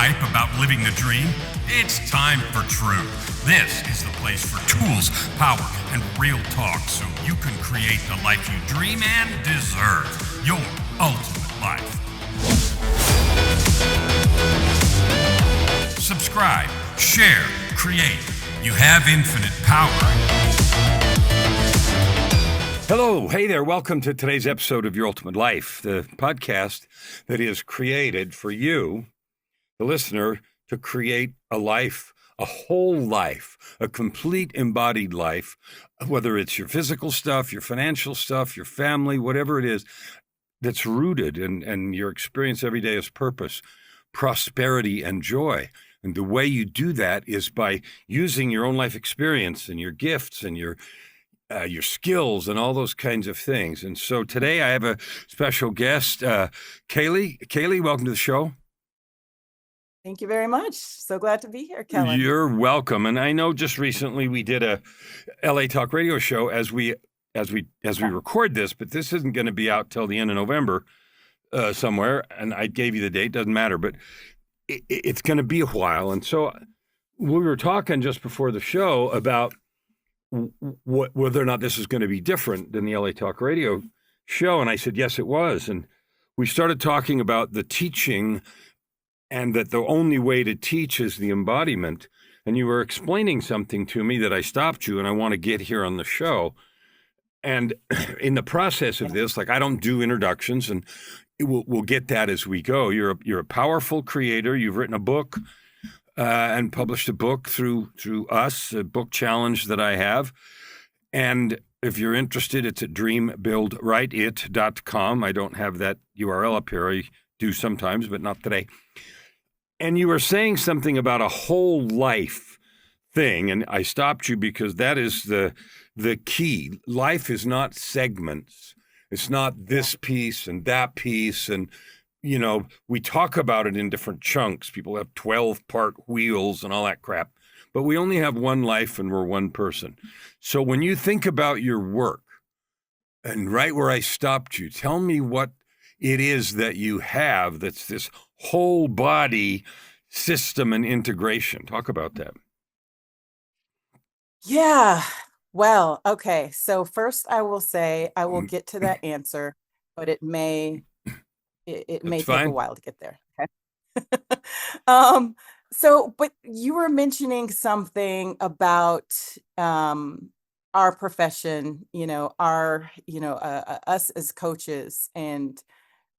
hype about living the dream? It's time for truth. This is the place for tools, power, and real talk so you can create the life you dream and deserve. Your ultimate life. Subscribe, share, create. You have infinite power. Hello, hey there, welcome to today's episode of Your Ultimate Life, the podcast that is created for you, the listener, to create a life, a whole life, a complete embodied life, whether it's your physical stuff, your financial stuff, your family, whatever it is, that's rooted in your experience every day as purpose, prosperity, and joy. And the way you do that is by using your own life experience and your gifts and your skills and all those kinds of things. And so today I have a special guest, Kali. Kali, welcome to the show. Thank you very much. So glad to be here, Kellan. You're welcome. And I know just recently we did a LA Talk radio show as we record this, but this isn't going to be out till the end of November somewhere. And I gave you the date, doesn't matter, but it's going to be a while. And so we were talking just before the show about whether or not this is going to be different than the LA Talk radio show. And I said, yes, it was. And we started talking about the teaching and that the only way to teach is the embodiment. And you were explaining something to me that I stopped you and I want to get here on the show. And in the process of this, like I don't do introductions and we'll get that as we go. You're a powerful creator. You've written a book. And published a book through us, a book challenge that I have. And if you're interested, it's at dreambuildwriteit.com. I don't have that URL up here. I do sometimes, but not today. And you were saying something about a whole life thing, and I stopped you because that is the key. Life is not segments. It's not this piece and that piece and you know, we talk about it in different chunks. People have 12-part wheels and all that crap, but we only have one life and we're one person. So when you think about your work, and right where I stopped you, tell me what it is that you have that's this whole body system and integration. Talk about that. Yeah. Well, okay. So first I will say I will get to that answer, but it may take a while to get there. Okay. But you were mentioning something about our profession, us as coaches, and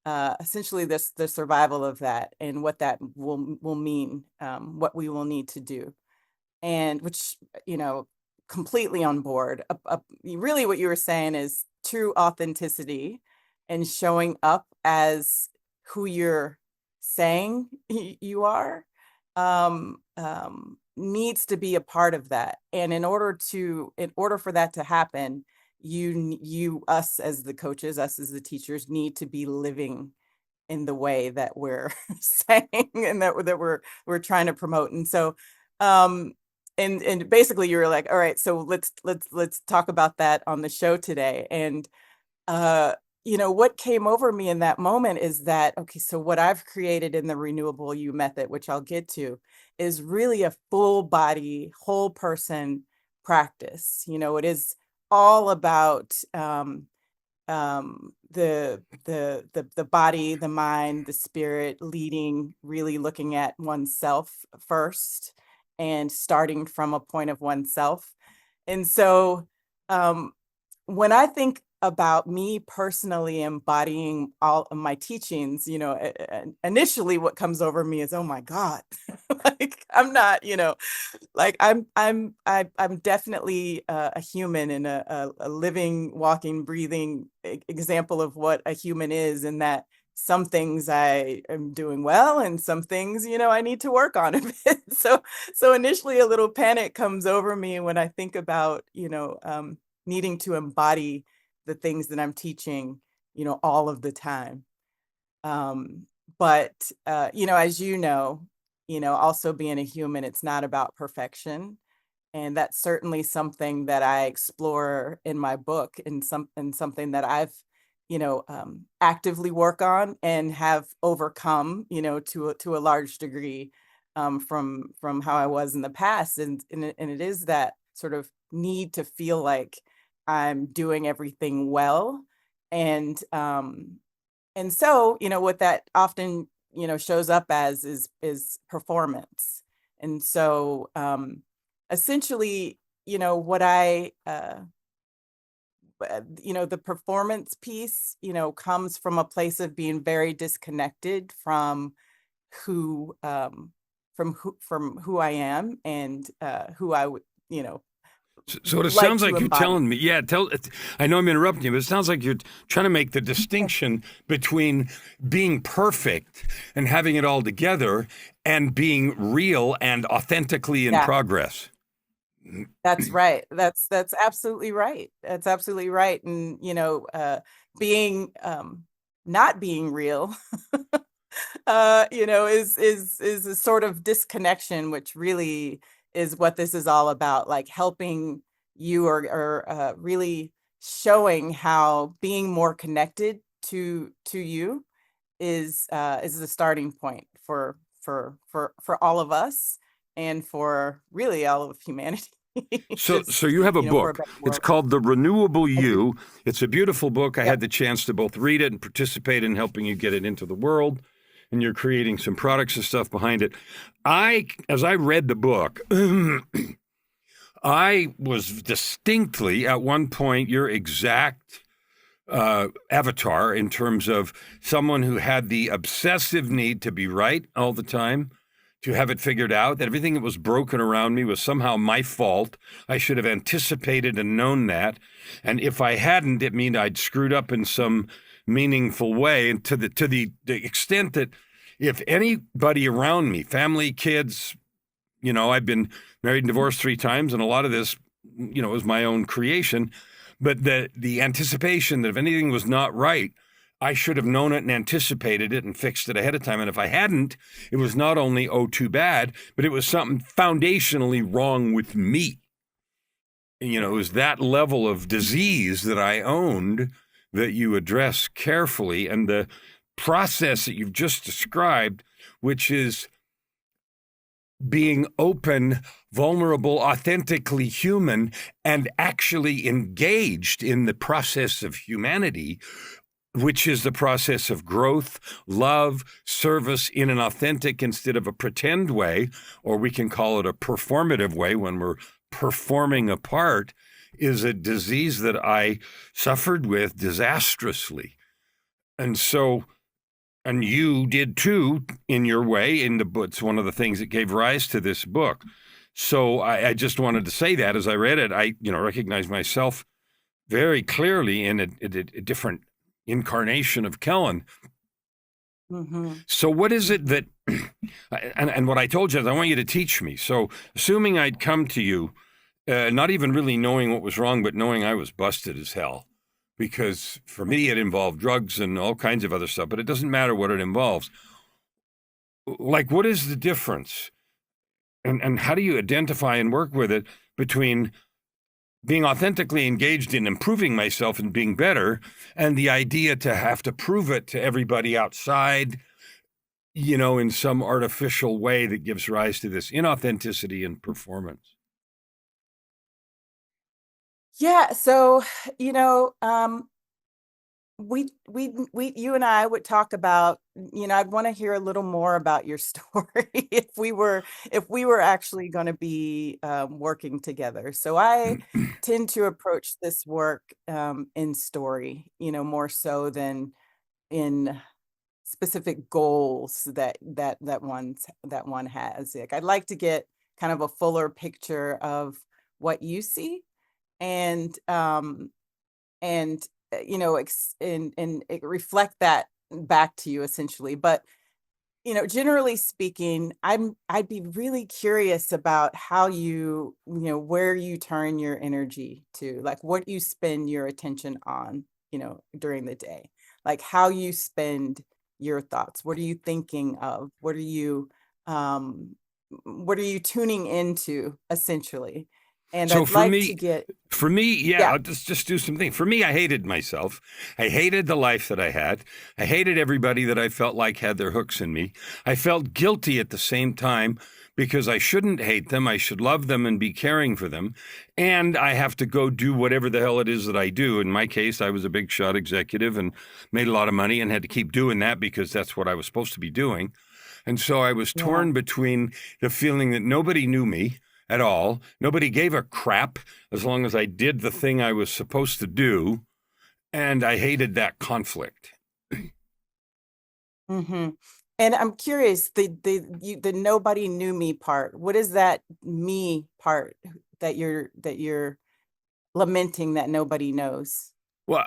essentially the survival of that and what that will mean, what we will need to do, and which completely on board. Really, what you were saying is true authenticity. And showing up as who you're saying you are needs to be a part of that. And in order for that to happen, us as the coaches, us as the teachers, need to be living in the way that we're saying and that we're trying to promote. And so, and basically, you were like, all right, so let's talk about that on the show today. And what came over me in that moment is that, okay, so what I've created in the Renewable You method, which I'll get to, is really a full body, whole person practice. It is all about the body, the mind, the spirit, leading, really looking at oneself first and starting from a point of oneself. And so when I think about me personally embodying all of my teachings, initially what comes over me is, oh my God, like I'm not, like I'm definitely a human and a living, walking, breathing example of what a human is, and that some things I am doing well and some things, I need to work on a bit. So initially a little panic comes over me when I think about, needing to embody the things that I'm teaching, all of the time. But as also being a human, it's not about perfection. And that's certainly something that I explore in my book and something that I've, actively work on and have overcome, to a large degree, from how I was in the past. And it is that sort of need to feel like I'm doing everything well. And so, what that often, shows up as is performance. And so, essentially, what the performance piece, comes from a place of being very disconnected who from who I am, and who I would, So it like sounds to like you're embody. telling me, yeah, I know I'm interrupting you, but it sounds like you're trying to make the distinction between being perfect and having it all together and being real and authentically in Yeah. progress. That's right. That's absolutely right. That's absolutely right. And being not being real, is a sort of disconnection, which really is what this is all about. Like helping you, or really showing how being more connected to you is the starting point for all of us, and for really all of humanity. So Just, you have a for a book. better It's world. called The Renewable I do. You. It's a beautiful book. I Yep. had the chance to both read it and participate in helping you get it into the world. And you're creating some products and stuff behind it. As I read the book, I was distinctly at one point your exact avatar in terms of someone who had the obsessive need to be right all the time, to have it figured out, that everything that was broken around me was somehow my fault. I should have anticipated and known that. And if I hadn't, it meant I'd screwed up in some meaningful way. And to the extent that if anybody around me, family, kids, I've been married and divorced 3 times, and a lot of this, is my own creation. But the anticipation that if anything was not right, I should have known it and anticipated it and fixed it ahead of time. And if I hadn't, it was not only, oh, too bad, but it was something foundationally wrong with me. It was that level of disease that I owned that you address carefully. And the process that you've just described, which is being open, vulnerable, authentically human, and actually engaged in the process of humanity, which is the process of growth, love, service in an authentic instead of a pretend way, or we can call it a performative way when we're performing a part, is a disease that I suffered with disastrously. And so, and you did too, in your way, in the book. It's one of the things that gave rise to this book. So I just wanted to say that as I read it, I recognized myself very clearly in a different incarnation of Kellan. Hmm. So what is it that, and what I told you is I want you to teach me. So assuming I'd come to you, not even really knowing what was wrong, but knowing I was busted as hell. Because for me, it involved drugs and all kinds of other stuff, but it doesn't matter what it involves. Like, what is the difference? And how do you identify and work with it between being authentically engaged in improving myself and being better, and the idea to have to prove it to everybody outside, in some artificial way that gives rise to this inauthenticity and performance? Yeah. So, you know, um, you and I would talk about, I'd want to hear a little more about your story if we were actually going to be working together. So I tend to approach this work in story, more so than in specific goals that one has. Like, I'd like to get kind of a fuller picture of what you see, and and and it reflect that back to you, essentially. But generally speaking, I'd be really curious about how where you turn your energy to, like what you spend your attention on, during the day, like how you spend your thoughts. What are you thinking of? Um what are you tuning into, essentially? And So I'd for like to me, get, yeah, yeah. I'll just do something. For me, I hated myself. I hated the life that I had. I hated everybody that I felt like had their hooks in me. I felt guilty at the same time because I shouldn't hate them. I should love them and be caring for them. And I have to go do whatever the hell it is that I do. In my case, I was a big shot executive and made a lot of money and had to keep doing that because that's what I was supposed to be doing. And so I was Yeah. torn between the feeling that nobody knew me at all. Nobody gave a crap as long as I did the thing I was supposed to do. And I hated that conflict. hmm And I'm curious, the nobody knew me part. What is that me part that you're lamenting that nobody knows? Well,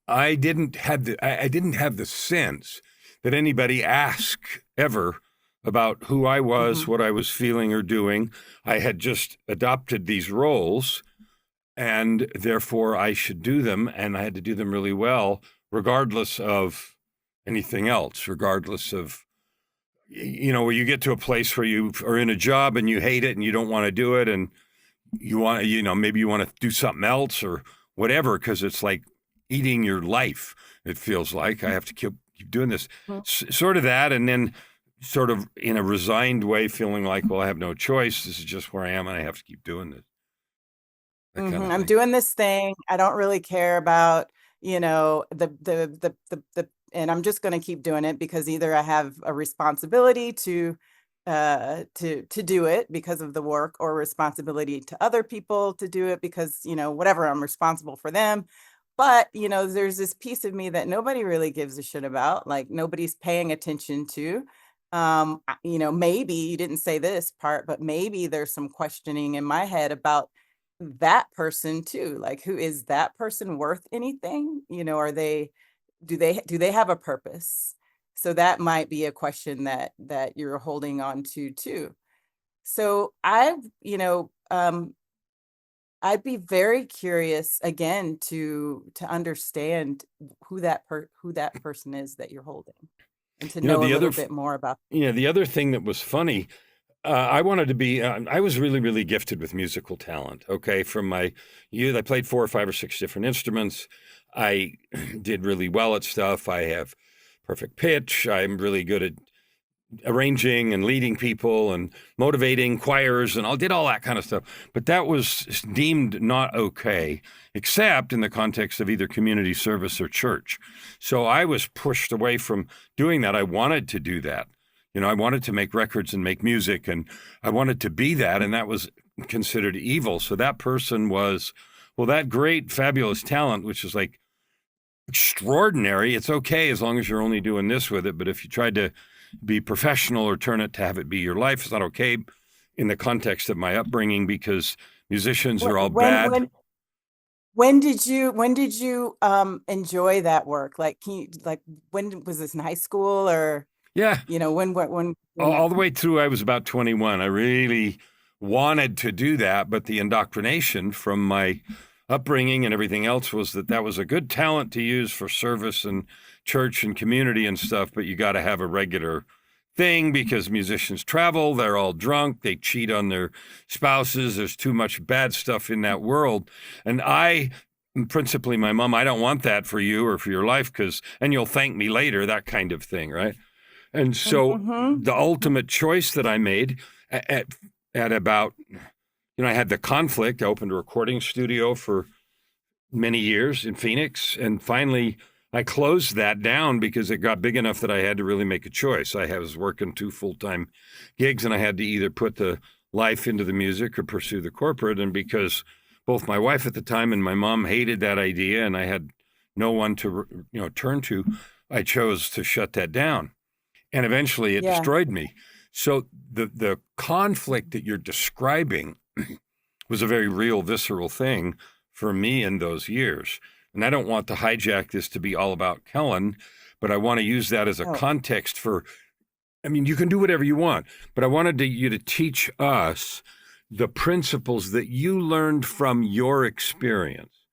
I didn't have the sense that anybody asked ever about who I was, hmm what I was feeling or doing. I had just adopted these roles and therefore I should do them, and I had to do them really well, regardless of anything else, regardless of, where you get to a place where you are in a job and you hate it and you don't want to do it, and you want to, maybe you want to do something else or whatever, because it's like eating your life. It feels like I have to keep doing this, sort of that, and then sort of in a resigned way, feeling like, well, I have no choice. This is just where I am, and I have to keep doing this. That kind of I'm thing. doing this thing. I don't really care about, and I'm just going to keep doing it because either I have a responsibility to do it because of the work, or responsibility to other people to do it because, whatever, I'm responsible for them. But, there's this piece of me that nobody really gives a shit about, like nobody's paying attention to. Maybe you didn't say this part, but maybe there's some questioning in my head about that person too. Like, who is that person worth anything? Are they, do they have a purpose? So that might be a question that you're holding on to too. So I'd be very curious again to understand who that person is that you're holding, and to know a The other little bit more about. the other thing that was funny, I wanted to be, I was really, really gifted with musical talent. Okay. From my youth, I played 4 or 5 or 6 different instruments. I did really well at stuff. I have perfect pitch. I'm really good at arranging and leading people and motivating choirs, and I did all that kind of stuff. But that was deemed not okay, except in the context of either community service or church. So I was pushed away from doing that. I wanted to do that. I wanted to make records and make music, and I wanted to be that, and that was considered evil. So that person was, well, that great, fabulous talent, which is like extraordinary. It's okay as long as you're only doing this with it. But if you tried to be professional or turn it to have it be your life, it's not okay in the context of my upbringing, because musicians are all when bad. when when did you enjoy that work? Like, when was this, in high school, or Yeah. when All the way through, I was about 21. I really wanted to do that, but the indoctrination from my upbringing and everything else was that was a good talent to use for service and church and community and stuff, but you got to have a regular thing because musicians travel, they're all drunk, they cheat on their spouses, there's too much bad stuff in that world. And principally my mom, I don't want that for you or for your life, and you'll thank me later, that kind of thing, right? And so hmm the ultimate choice that I made at about, I had the conflict. I opened a recording studio for many years in Phoenix, and finally I closed that down because it got big enough that I had to really make a choice. I was working 2 full-time gigs, and I had to either put the life into the music or pursue the corporate. And because both my wife at the time and my mom hated that idea, and I had no one to turn to, I chose to shut that down. And eventually it yeah. destroyed me. So the conflict that you're describing was a very real, visceral thing for me in those years. And I don't want to hijack this to be all about Kellan, but I want to use that as a Oh. context for, you can do whatever you want, but I wanted you to teach us the principles that you learned from your experience.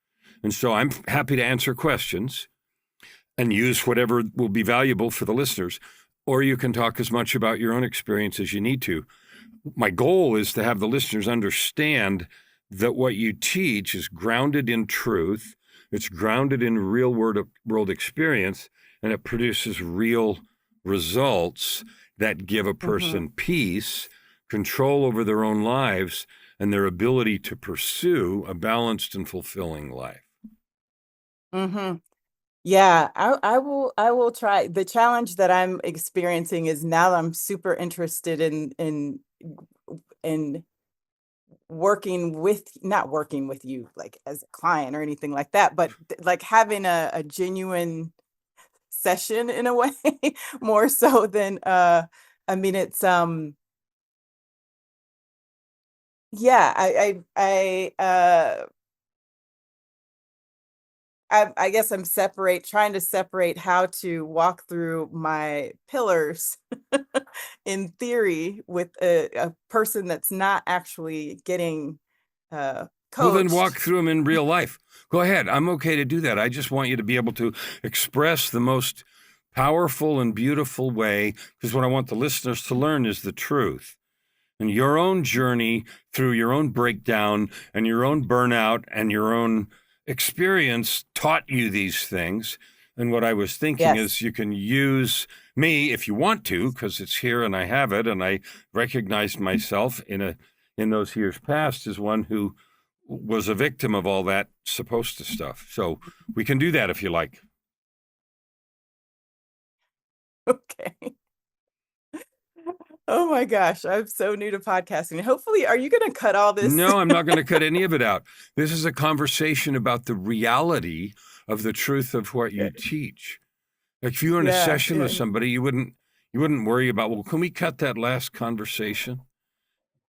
And so I'm happy to answer questions and use whatever will be valuable for the listeners, or you can talk as much about your own experience as you need to. My goal is to have the listeners understand that what you teach is grounded in truth, it's grounded in real world experience, and it produces real results that give a Mm-hmm. person peace, control over their own lives, and their ability to pursue a balanced and fulfilling life. Mm-hmm. Yeah, I will try. The challenge that I'm experiencing is now I'm super interested in working with, not working with you like as a client or anything like that, but like having a genuine session in a way, more so than I mean it's yeah, I guess I'm trying to separate how to walk through my pillars in theory with a person that's not actually getting Well, then walk coached. through them in real life. Go ahead. I'm okay to do that. I just want you to be able to express the most powerful and beautiful way, because what I want the listeners to learn is the truth. And your own journey through your own breakdown and your own burnout and your own experience taught you these things. And what I was thinking Yes. is you can use me if you want to, because it's here and I have it, and I recognized myself in those years past as one who was a victim of all that supposed to stuff. So we can do that if you like. Okay. Oh my gosh, I'm so new to podcasting. Hopefully, are you going to cut all this? No, I'm not going to cut any of it out. This is a conversation about the reality of the truth of what you Okay. teach. Like if you were in a Yeah, session yeah. with somebody, you wouldn't worry about, well, can we cut that last conversation?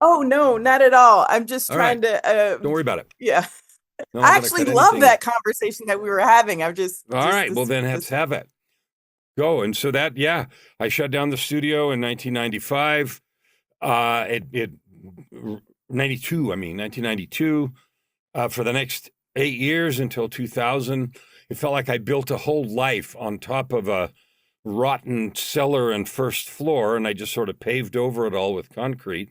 Oh no, not at all. I'm just All right, trying to don't worry about it. yeah. No I one's going to actually cut love anything. that conversation that we were having. I'm All just right, well then let's have it. Go. And so that, yeah, I shut down the studio in 1995. It 92, I mean 1992. For the next 8 years until 2000. It felt like I built a whole life on top of a rotten cellar and first floor, and I just sort of paved over it all with concrete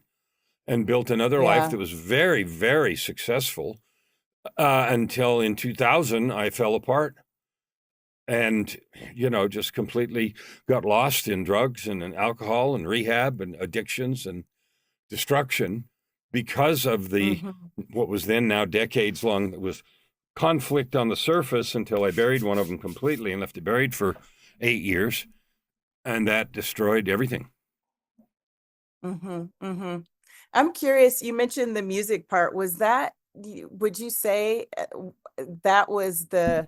and built another life Yeah. that was very, very successful until in 2000 I fell apart and, just completely got lost in drugs and in alcohol and rehab and addictions and destruction because of the Hmm. what was then now decades long that was conflict on the surface until I buried one of them completely and left it buried for 8 years, and that destroyed everything. Hmm. Hmm. I'm curious, you mentioned the music part. Was that, would you say that was the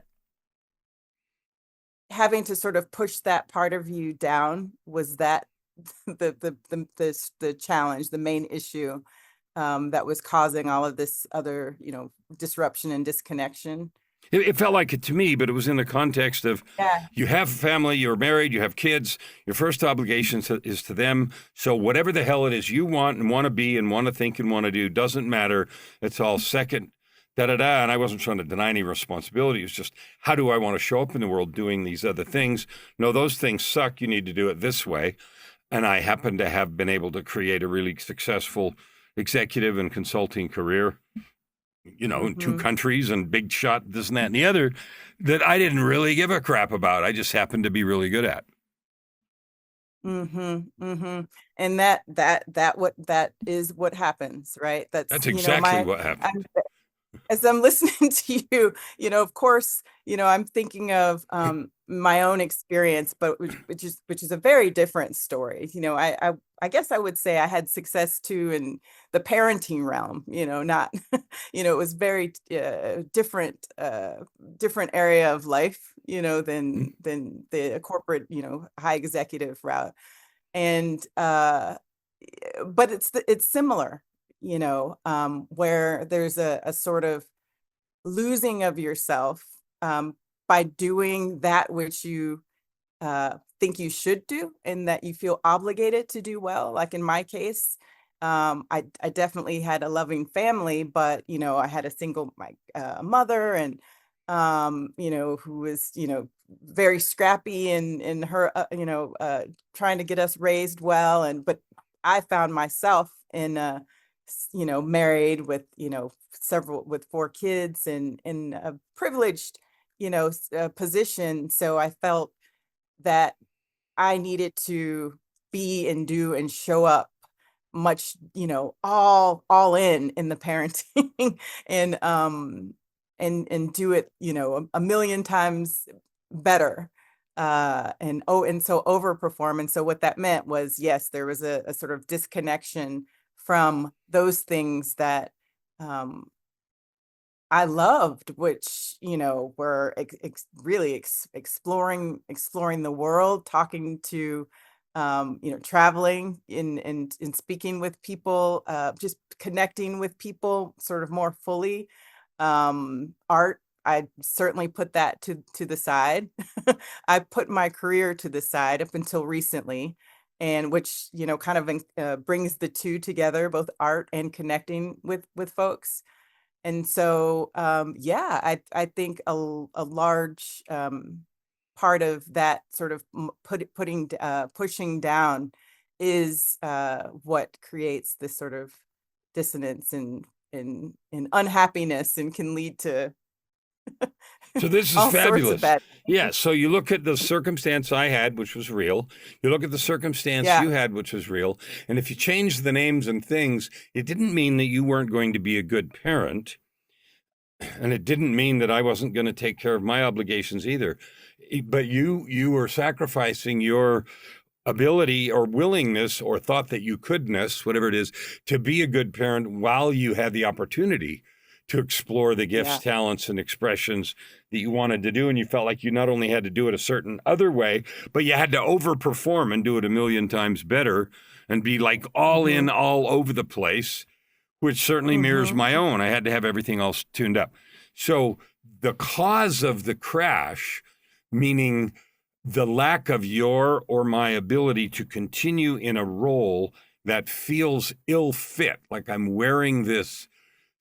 having to sort of push that part of you down? Was that the challenge, the main issue that was causing all of this other, disruption and disconnection? It felt like it to me, but it was in the context of Yeah. you have a family, you're married, you have kids, your first obligation is to them. So whatever the hell it is you want and want to be and want to think and want to do doesn't matter. It's all second, da da da. And I wasn't trying to deny any responsibility. It's just, how do I want to show up in the world doing these other things? No, those things suck. You need to do it this way. And I happen to have been able to create a really successful executive and consulting career, in two Hmm. countries and big shot, this and that and the other, that I didn't really give a crap about. I just happened to be really good at. Hmm. Hmm. And that is what happens, right? That's, That's exactly what I'm happened. as I'm listening to you, of course, I'm thinking of my own experience, but which is a very different story. I guess I would say I had success too in the parenting realm. Not, it was very different area of life. Than the corporate, high executive route, and but it's similar. Where there's a sort of losing of yourself by doing that which you think you should do and that you feel obligated to do well. Like in my case, I definitely had a loving family, but I had a single my mother and who was very scrappy in her trying to get us raised well, and but I found myself in a married with, several with 4 kids and in a privileged, position. So I felt that I needed to be and do and show up much, all in the parenting and and do it, a million times better. And so overperform. And so what that meant was, yes, there was a sort of disconnection from those things that um I loved, which, were really exploring the world, talking to, traveling and speaking with people, just connecting with people sort of more fully. Art, I certainly put that to the side. I put my career to the side up until recently, and which, kind of brings the two together, both art and connecting with folks. And so, yeah, I think a large part of that sort of pushing down is what creates this sort of dissonance and unhappiness and can lead to So this is all sorts of fabulous. bad. Yeah. So you look at the circumstance I had, which was real. You look at the circumstance Yeah. you had, which was real. And if you change the names and things, it didn't mean that you weren't going to be a good parent. And it didn't mean that I wasn't going to take care of my obligations either. But you were sacrificing your ability or willingness or thought that you couldness, whatever it is, to be a good parent while you had the opportunity to explore the gifts, Yeah. talents, and expressions that you wanted to do. And you felt like you not only had to do it a certain other way, but you had to overperform and do it a million times better and be like all Hmm. in, all over the place, which certainly mirrors Hmm. my own. I had to have everything else tuned up. So the cause of the crash, meaning the lack of your or my ability to continue in a role that feels ill fit, like I'm wearing this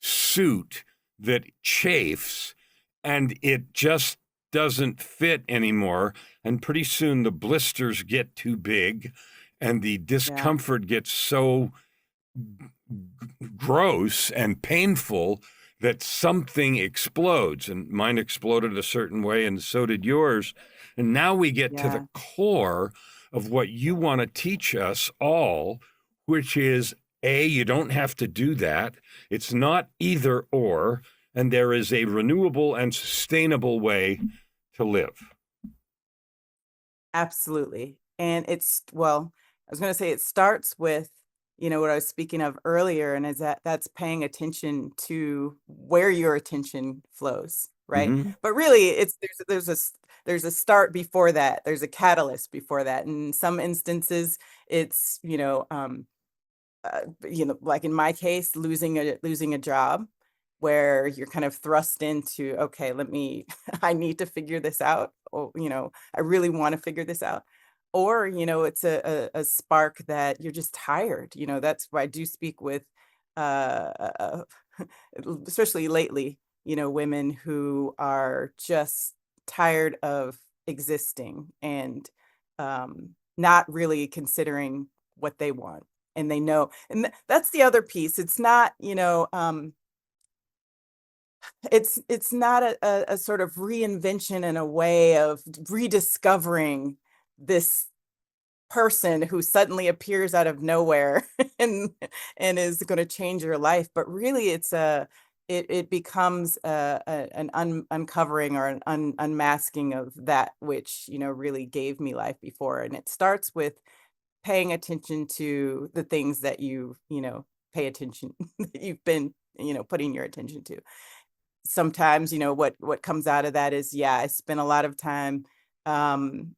suit that chafes and it just doesn't fit anymore. And pretty soon the blisters get too big and the Yeah. discomfort gets so gross and painful that something explodes. And mine exploded a certain way, and so did yours. And now we get to the Yeah. core of what you want to teach us all, which is A, you don't have to do that. It's not either or, and there is a renewable and sustainable way to live. Absolutely. And well, I was going to say it starts with, what I was speaking of earlier, and is that's paying attention to where your attention flows, right? Mm-hmm. But really, there's a start before that. There's a catalyst before that. In some instances, it's, like in my case, losing a job where you're kind of thrust into, okay, I need to figure this out. Or, I really want to figure this out. Or, it's a spark that you're just tired. That's why I do speak with, uh, especially lately, women who are just tired of existing and not really considering what they want, and they know, and that's the other piece. It's not, it's not a sort of reinvention and a way of rediscovering this person who suddenly appears out of nowhere and is going to change your life, but really it becomes an uncovering or an unmasking of that which, really gave me life before. And it starts with paying attention to the things that pay attention that you've been, putting your attention to. Sometimes, what comes out of that is, yeah, I spent a lot of time um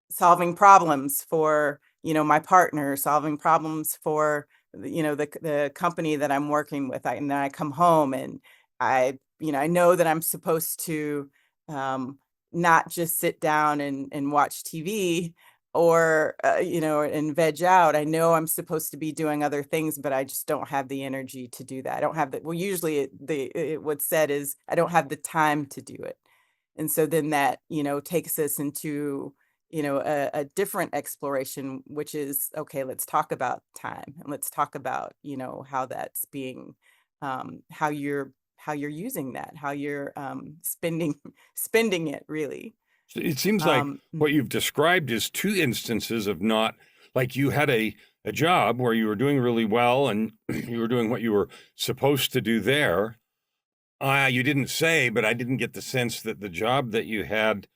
solving problems for, my partner, solving problems for, the company that I'm working with. And then I come home and I know that I'm supposed to um, not just sit down and watch TV or, and veg out. I know I'm supposed to be doing other things, but I just don't have the energy to do that. I don't have the, well, usually what's said is I don't have the time to do it. And so then that, takes us into, a different exploration, which is, okay, let's talk about time, and let's talk about, how that's being, how you're using that, how you're spending spending it really. So it seems like Um, what you've described is two instances of not like you had a job where you were doing really well and you were doing what you were supposed to do there. You didn't say, but I didn't get the sense that the job that you had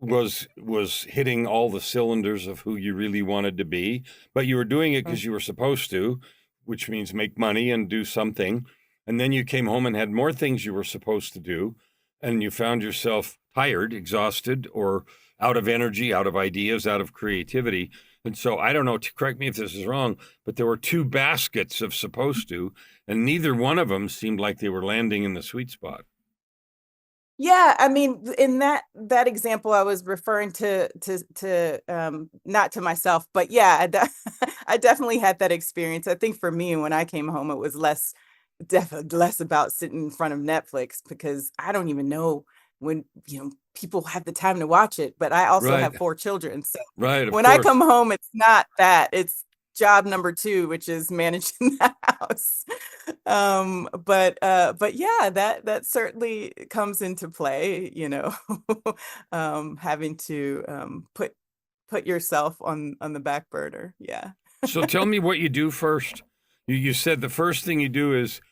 was hitting all the cylinders of who you really wanted to be, but you were doing it mm, because you were supposed to, which means make money and do something. And then you came home and had more things you were supposed to do, and you found yourself tired, exhausted, or out of energy, out of ideas, out of creativity. And so I don't know, to correct me if this is wrong, but there were two baskets of supposed to, and neither one of them seemed like they were landing in the sweet spot. Yeah, I mean, in that example, I was referring to not to myself, but yeah, I definitely had that experience. I think for me, when I came home, it was less about sitting in front of Netflix, because I don't even know when, people have the time to watch it. But I also Right, have 4 children, so right, of when I come course. home, it's not that. It's job number two, which is managing the house. But yeah, that certainly comes into play, having to put yourself on the back burner. Yeah. So tell me what you do first. You said the first thing you do is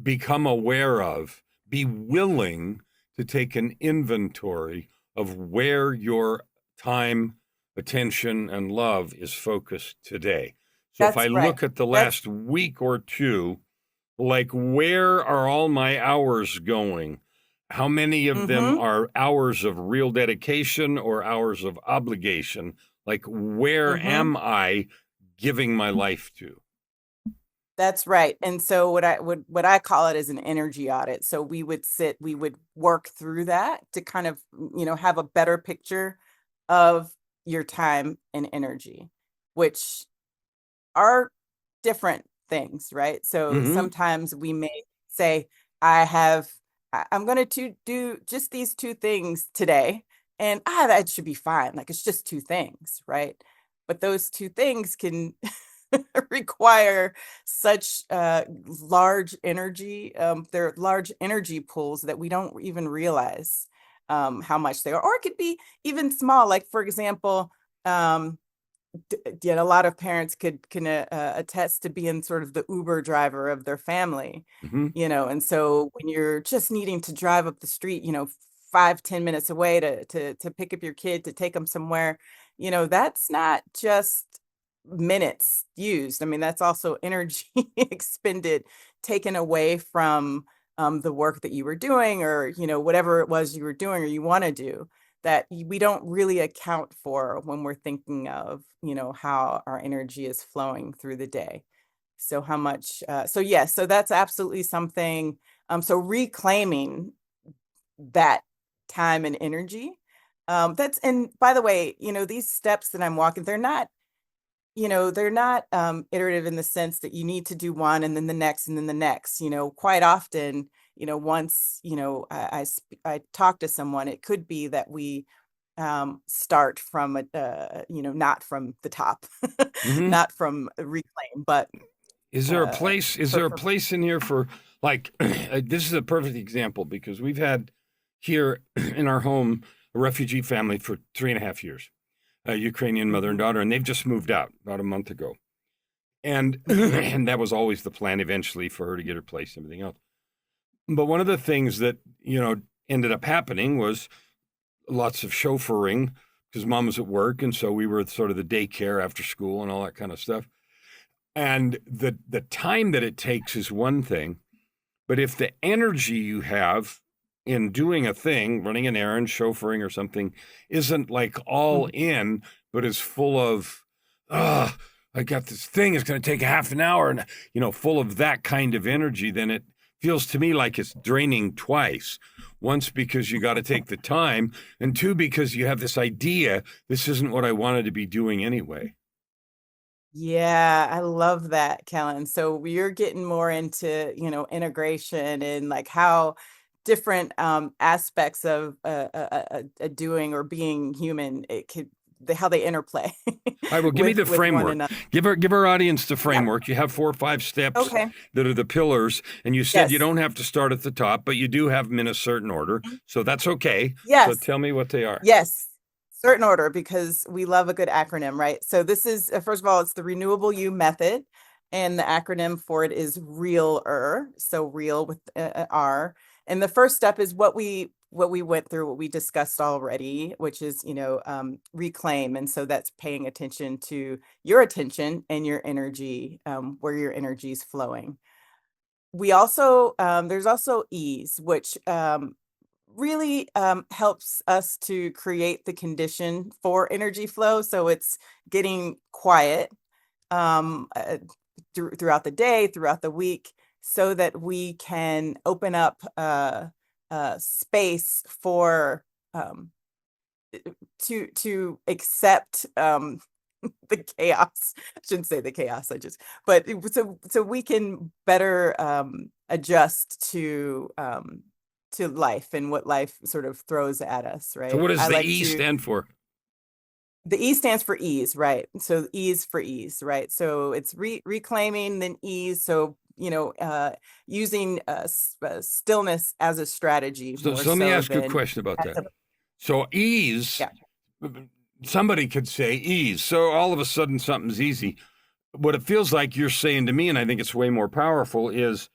become aware of, be willing to take an inventory of where your time, attention, and love is focused today. So if I That's right. look at the That's last week or two, like where are all my hours going? How many of them mm-hmm, are hours of real dedication or hours of obligation? Like where mm-hmm. am I giving my life to? That's right. And so what I call it is an energy audit. So we would work through that to kind of, have a better picture of your time and energy, which are different things, right? So Hmm. sometimes we may say, I'm going to do just these two things today, and that should be fine. Like, it's just two things, right? But those two things can require such large energy. They're large energy pools that we don't even realize how much they are. Or it could be even small. Like, for example, um, yeah, a lot of parents can attest to being sort of the Uber driver of their family, Hmm. and so when you're just needing to drive up the street, 5-10 minutes away to pick up your kid to take them somewhere, that's not just minutes used. I mean, that's also energy expended, taken away from the work that you were doing, or whatever it was you were doing or you want to do, that we don't really account for when we're thinking of, how our energy is flowing through the day. So how much, so yes, so that's absolutely something. So reclaiming that time and energy. And by the way, these steps that I'm walking, they're not iterative in the sense that you need to do one and then the next and then the next. Quite often, once, I talk to someone, it could be that we start from not from the top, Hmm. not from reclaim, but Is there a uh, place? Is there a for place in here for like? This is a perfect example because we've had here in our home a refugee family for 3.5 years, a Ukrainian mother and Mhm, daughter, and they've just moved out about a month ago. And mhm, and that was always the plan eventually for her to get her place and everything else. But one of the things that ended up happening was lots of chauffeuring because mom was at work, and so we were sort of the daycare after school and all that kind of stuff. And the time that it takes is one thing, but if the energy you have in doing a thing, running an errand, chauffeuring or something, isn't like all mhm. in, but is full of, ah, I got this thing, it's going to take a half an hour, and full of that kind of energy, then it feels to me like it's draining twice. Once because you got to take the time, and two because you have this idea this isn't what I wanted to be doing anyway. Yeah, I love that, Kellen. So you're getting more into, integration and like how different aspects of doing or being human, it could how they interplay All right, well, give me the with one framework. another. Give our audience the Yeah. framework. You have 4 or 5 steps Okay. that are the pillars, and you said you Yes. don't have to start at the top, but you do have them in a certain order, Mhm. so that's okay. So Yes. tell me what they are. Yes. Certain order, because we love a good acronym, right? So this is, first of all, it's the Renewable You method, and the acronym for it is REAL-er. So real with R. And the first step is what we went through, what we discussed already, which is, reclaim. And so that's paying attention to your attention and your energy, where your energy is flowing. We also, there's also ease, which really helps us to create the condition for energy flow. So it's getting quiet, um, uh, throughout the day, throughout the week, so that we can open up space for, um, to accept, the chaos. I shouldn't say the chaos. But so we can better adjust to life and what life sort of throws at us, So right? what does I the like E to stand for? The E stands for ease, right? So ease for ease, right? So it's reclaiming, then ease. So, using stillness as a strategy So, more so let me so ask you a than question about as that. a, So ease, yeah. somebody could say ease. So all of a sudden something's easy. What it feels like you're saying to me, and I think it's way more powerful, is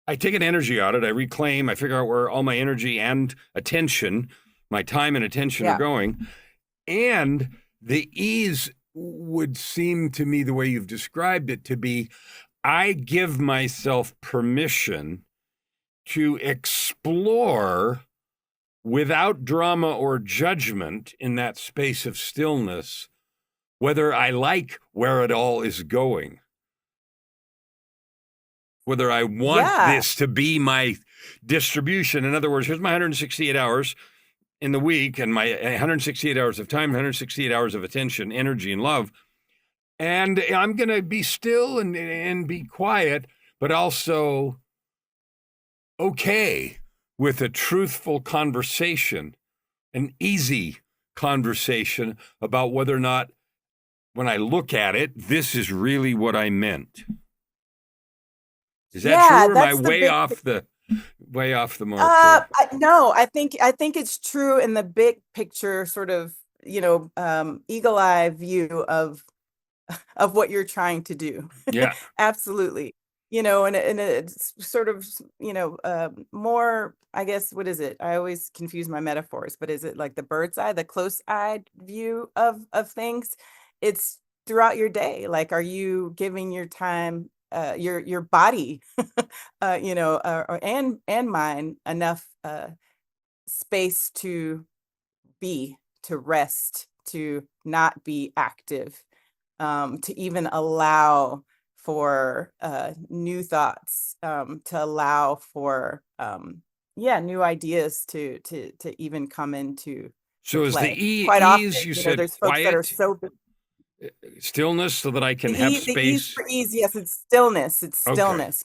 I take an energy audit, I reclaim, I figure out where all my energy and attention, my time and attention are Yeah. going. And the ease would seem to me, the way you've described it, to be I give myself permission to explore without drama or judgment in that space of stillness, whether I like where it all is going, whether I want Yeah. this to be my distribution. In other words, here's my 168 hours in the week and my 168 hours of time, 168 hours of attention, energy, and love. And I'm going to be still and be quiet, but also okay with a truthful conversation, an easy conversation about whether or not, when I look at it, this is really what I meant. Is that true, Yeah, or am I that's the way off the mark there? no, I think it's true in the big picture, sort of, eagle eye view of what you're trying to do. Yeah. Absolutely. And it's sort of, more, I guess, what is it? I always confuse my metaphors, but is it like the bird's eye, the close-eyed view of things? It's throughout your day. Like, are you giving your time, your body, and mind enough space to be, to rest, to not be active, to even allow for new thoughts, to allow for new ideas to even come into to So is the play. Quite ease, often, you said there's folks that are quiet, so stillness, so that I can have the ease space? for ease, yes, it's stillness. It's Okay. stillness,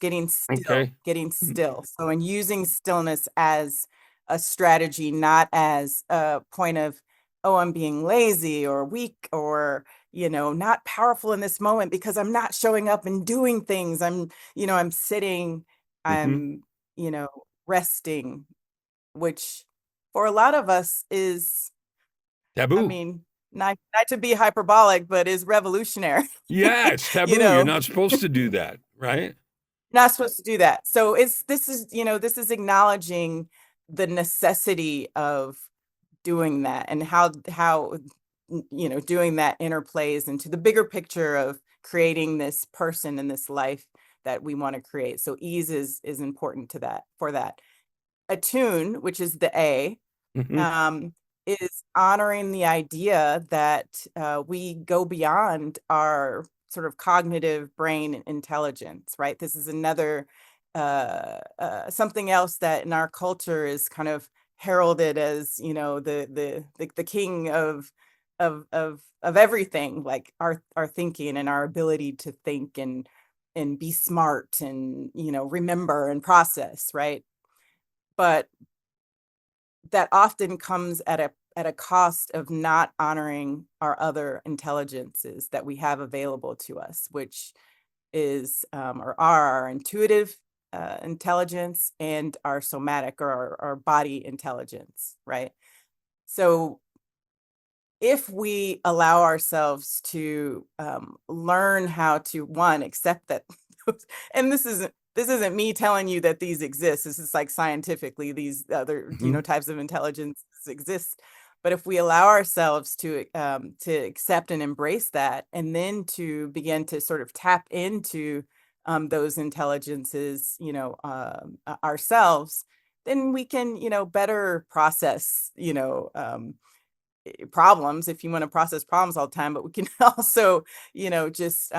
Okay. getting still. So, and using stillness as a strategy, not as a point of, oh, I'm being lazy or weak or, not powerful in this moment because I'm not showing up and doing things. I'm sitting, Mm-hmm. I'm, resting, which for a lot of us is, I Taboo. mean, not to be hyperbolic, but is revolutionary. Yeah, it's you taboo. You're know, not supposed to do that, right? not supposed to do that. So this is acknowledging the necessity of doing that, and how doing that interplays into the bigger picture of creating this person and this life that we want to create. So ease is important to that, for that. Attune, which is the A, Mm-hmm. um, is honoring the idea that we go beyond our sort of cognitive brain intelligence, right? This is another something else that in our culture is kind of heralded as, the king of everything, like our thinking and our ability to think and be smart and, remember and process, right? But that often comes at at a cost of not honoring our other intelligences that we have available to us, which is or are our intuitive intelligence and our somatic or our body intelligence, right? So if we allow ourselves to learn how to one accept that and this isn't me telling you that these exist, this is like scientifically these other Mhm. types of intelligence exist, but if we allow ourselves to accept and embrace that, and then to begin to sort of tap into those intelligences, ourselves, then we can better process problems, if you want to process problems all the time, but we can also, just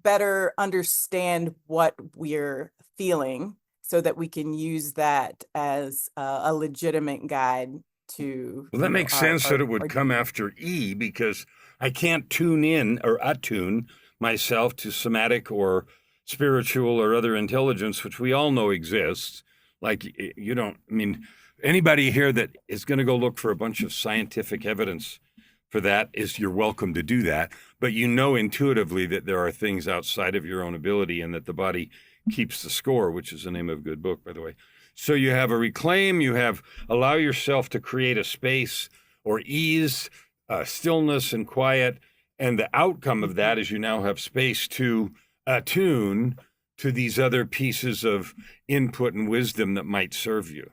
better understand what we're feeling so that we can use that as a legitimate guide to, Well, that makes sense that it would our come deep. after E because I can't tune in or attune myself to somatic or spiritual or other intelligence, which we all know exists. Like, you don't, I mean, anybody here that is going to go look for a bunch of scientific evidence for that is you're welcome to do that. But you know intuitively that there are things outside of your own ability and that the body keeps the score, which is the name of a good book, by the way. So you have a reclaim, you have allow yourself to create a space or ease, stillness and quiet. And the outcome of that Mhm. is you now have space to attune to these other pieces of input and wisdom that might serve you.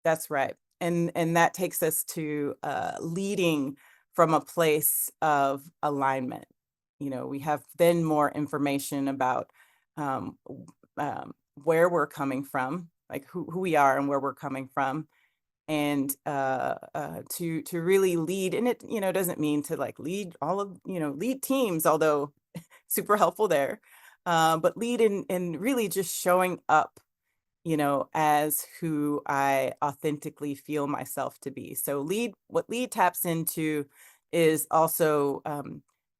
That's right. And that takes us to leading from a place of alignment. We have then more information about where we're coming from, like who we are and where we're coming from, and to really lead. And it doesn't mean to like lead all of lead teams, although super helpful there, but lead in really just showing up as who I authentically feel myself to be. So what lead taps into is also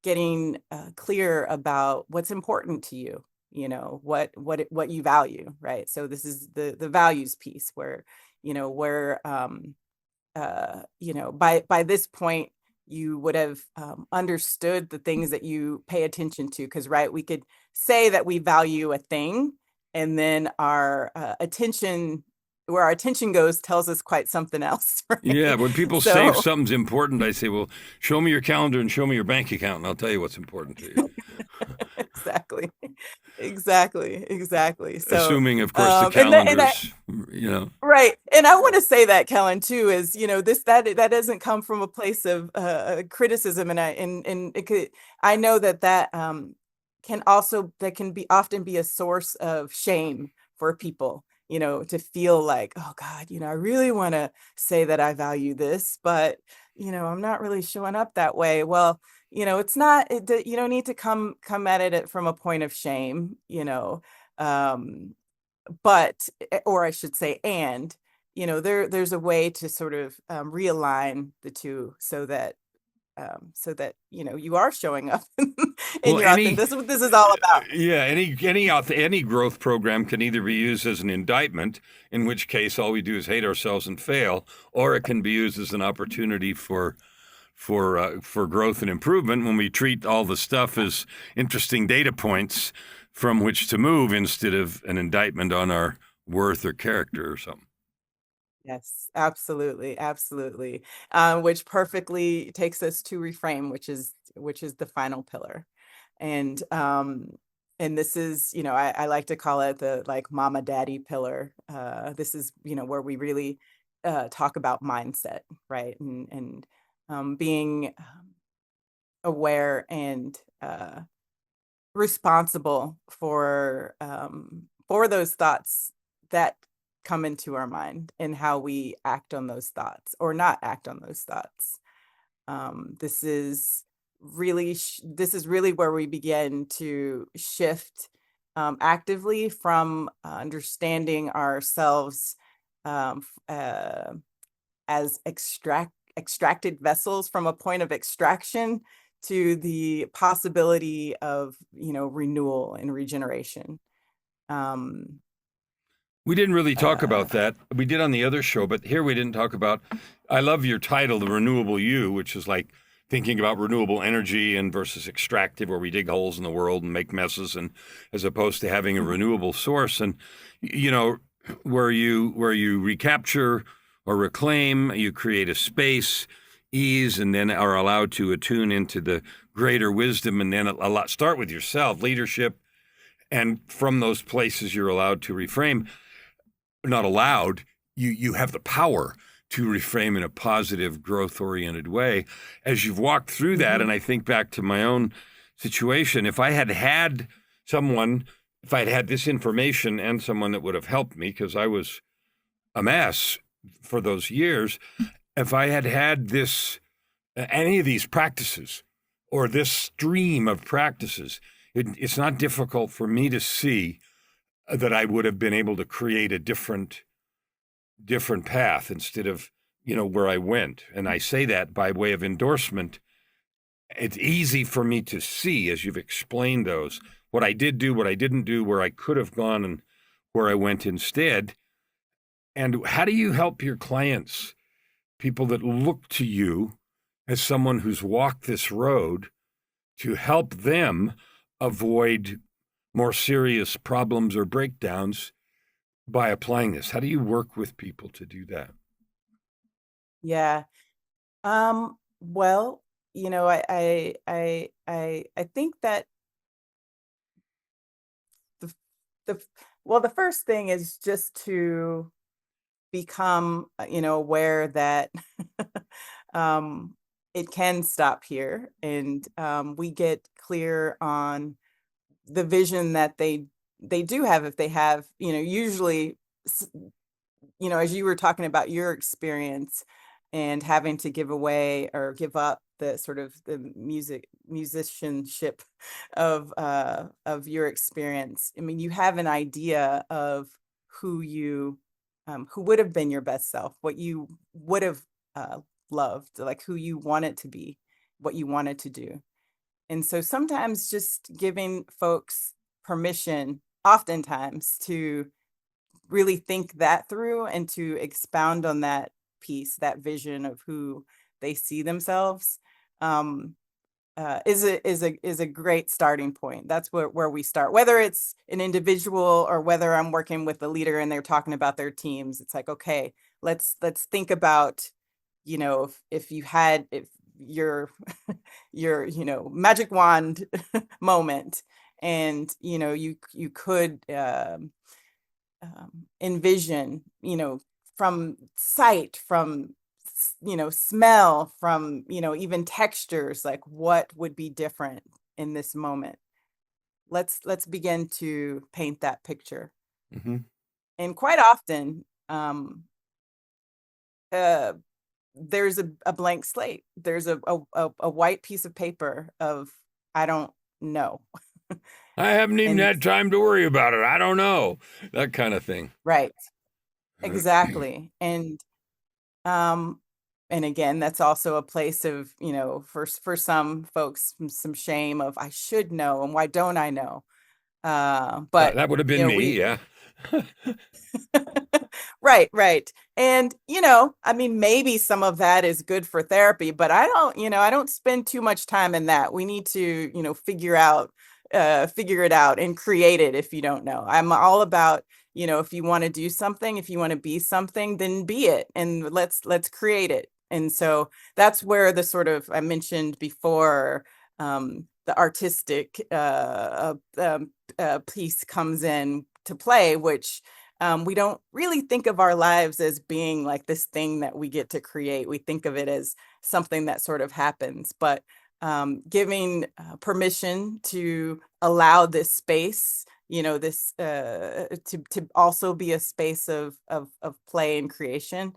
getting clear about what's important to you, what you value, right? So this is the values piece where, where by this point you would have understood the things that you pay attention to, because right, we could say that we value a thing, and then where our attention goes tells us quite something else, Yeah, right? when people say if So something's important, I say, well, show me your calendar and show me your bank account, and I'll tell you what's important to you. exactly, exactly. So Assuming, of course, the and that calendars, you know. right. And I want to say that, Kellen, too, is, that doesn't come from a place of criticism. And it could, I know that that can be often be a source of shame for people, to feel like, oh God, I really want to say that I value this, but, I'm not really showing up that way. Well, it's not, you don't need to come at it from a point of shame, um, but or I should say, and there's a way to sort of realign the two so that you are showing up in Well, your authentic. This is what this is all about. yeah, any growth program can either be used as an indictment, in which case all we do is hate ourselves and fail, or it can be used as an opportunity for growth and improvement when we treat all the stuff as interesting data points from which to move instead of an indictment on our worth or character or something. Yes, absolutely, absolutely. Which perfectly takes us to reframe, which is the final pillar. And this is, I like to call it the like mama daddy pillar. This is, where we really talk about mindset, right? And being aware and responsible for those thoughts that come into our mind, and how we act on those thoughts or not act on those thoughts. This is this is really where we begin to shift actively from understanding ourselves as extracted vessels from a point of extraction to the possibility of renewal and regeneration. um We didn't really talk about Uh, that. We did on the other show, but here we didn't talk about. I love your title, The Renewable You, which is like thinking about renewable energy and versus extractive, where we dig holes in the world and make messes, and as opposed to having a renewable source. And you know, where you recapture or reclaim, you create a space, ease, and then are allowed to attune into the greater wisdom, and then a lot start with yourself, leadership, and from those places you're allowed to reframe. Not allowed, you have the power to reframe in a positive, growth oriented way. As you've walked through that, mhm. and I think back to my own situation, if I had had someone, if I'd had this information and someone that would have helped me, because I was a mess for those years, if I had had this, any of these practices or this stream of practices, it's not difficult for me to see that I would have been able to create a different path instead of, where I went. And I say that by way of endorsement. It's easy for me to see, as you've explained those, what I did do, what I didn't do, where I could have gone, and where I went instead. And how do you help your clients, people that look to you as someone who's walked this road, to help them avoid more serious problems or breakdowns by applying this? How do you work with people to do that? Yeah. Well, I think that the the well, the first thing is just to become, aware that um, it can stop here, and we get clear on the vision that they do have. If they have, usually, as you were talking about your experience and having to give away or give up the sort of the musicianship of your experience. I mean, you have an idea of who you who would have been your best self, what you would have uh, loved, like who you wanted to be, what you wanted to do. And so sometimes just giving folks permission, oftentimes, to really think that through and to expound on that piece, that vision of who they see themselves, um, is a great starting point. That's where we start. Whether it's an individual or whether I'm working with a leader and they're talking about their teams, it's like, okay, let's think about, if your magic wand moment, and you could envision, from sight, from smell, from even textures, like what would be different in this moment. Let's begin to paint that picture. Hmm. And quite often, uh, there's a blank slate. There's a white piece of paper of I don't know. I haven't even And had time to worry about it. I don't know. That kind of thing. right, exactly. Um, and again, that's also a place of, for some folks, some shame of I should know and why don't I know? That, But that would have been me. we Yeah. right, right. And, I mean, maybe some of that is good for therapy, but I don't spend too much time in that. We need to, figure it out and create it if you don't know. I'm all about, if you want to do something, if you want to be something, then be it and let's create it. And so that's where the sort of I mentioned before, the artistic piece comes in to play, which we don't really think of our lives as being like this thing that we get to create. We think of it as something that sort of happens, but giving permission to allow this space, this to also be a space of play and creation,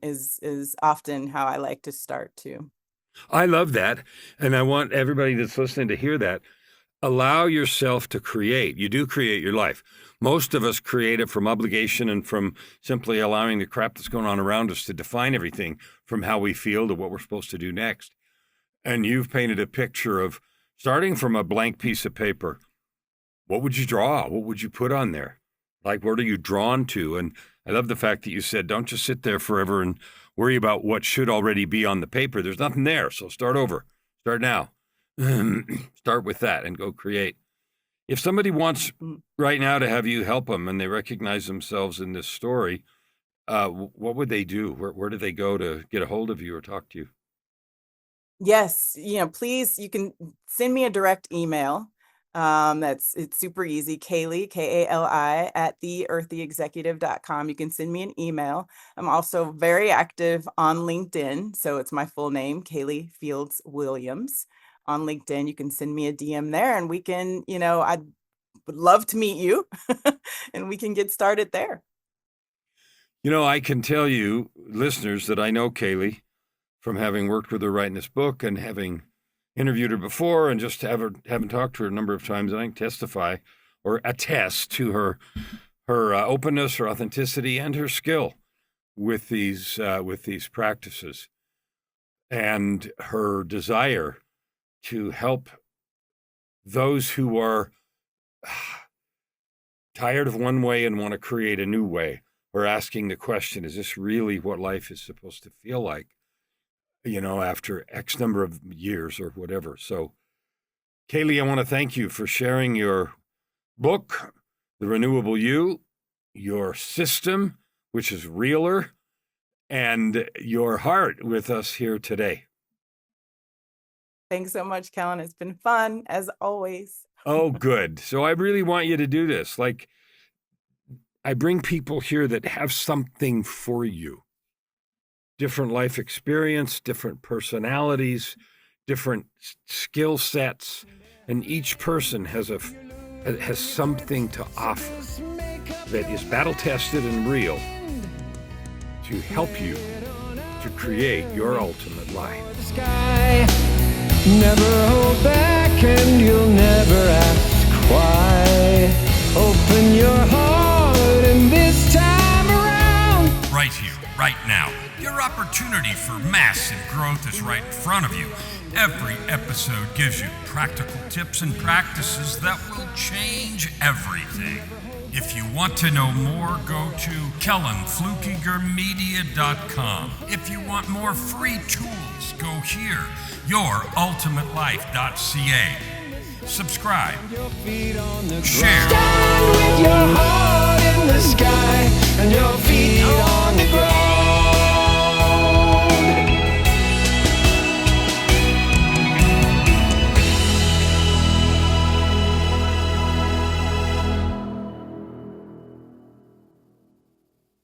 is often how I like to start too. I love that. And I want everybody that's listening to hear that. Allow yourself to create. You do create your life. Most of us create it from obligation and from simply allowing the crap that's going on around us to define everything, from how we feel to what we're supposed to do next. And you've painted a picture of starting from a blank piece of paper. What would you draw? What would you put on there? Like, what are you drawn to? And I love the fact that you said, don't just sit there forever and worry about what should already be on the paper. There's nothing there. So start over. Start now. Start with that and go create. If somebody wants right now to have you help them and they recognize themselves in this story, what would they do? Where do they go to get a hold of you or talk to you? Yes, please, you can send me a direct email. It's super easy. Kali, Kali at theearthyexecutive.com. You can send me an email. I'm also very active on LinkedIn. So it's my full name, Kali Fields Williams. On LinkedIn, you can send me a DM there and we can, I would love to meet you and we can get started there. I can tell you, listeners, that I know Kali from having worked with her writing this book and having interviewed her before and just having talked to her a number of times. I can testify or attest to her openness, her authenticity, and her skill with these practices, and her desire to help those who are tired of one way and want to create a new way, or asking the question, is this really what life is supposed to feel like, after X number of years or whatever. So, Kali, I want to thank you for sharing your book, The Renewable You, your system, which is realer, and your heart with us here today. Thanks so much, Kellan. It's been fun, as always. Oh, good. So I really want you to do this. Like, I bring people here that have something for you. Different life experience, different personalities, different skill sets, and each person has something to offer that is battle-tested and real to help you to create your ultimate life. Never hold back and you'll never ask why. Open your heart and this time around. Right here, right now. Your opportunity for massive growth is right in front of you. Every episode gives you practical tips and practices that will change everything. If you want to know more, go to KellanFluckigerMedia.com. If you want more free tools, go here, YourUltimateLife.ca. Subscribe, share. Stand with your heart in the sky and your feet on the ground.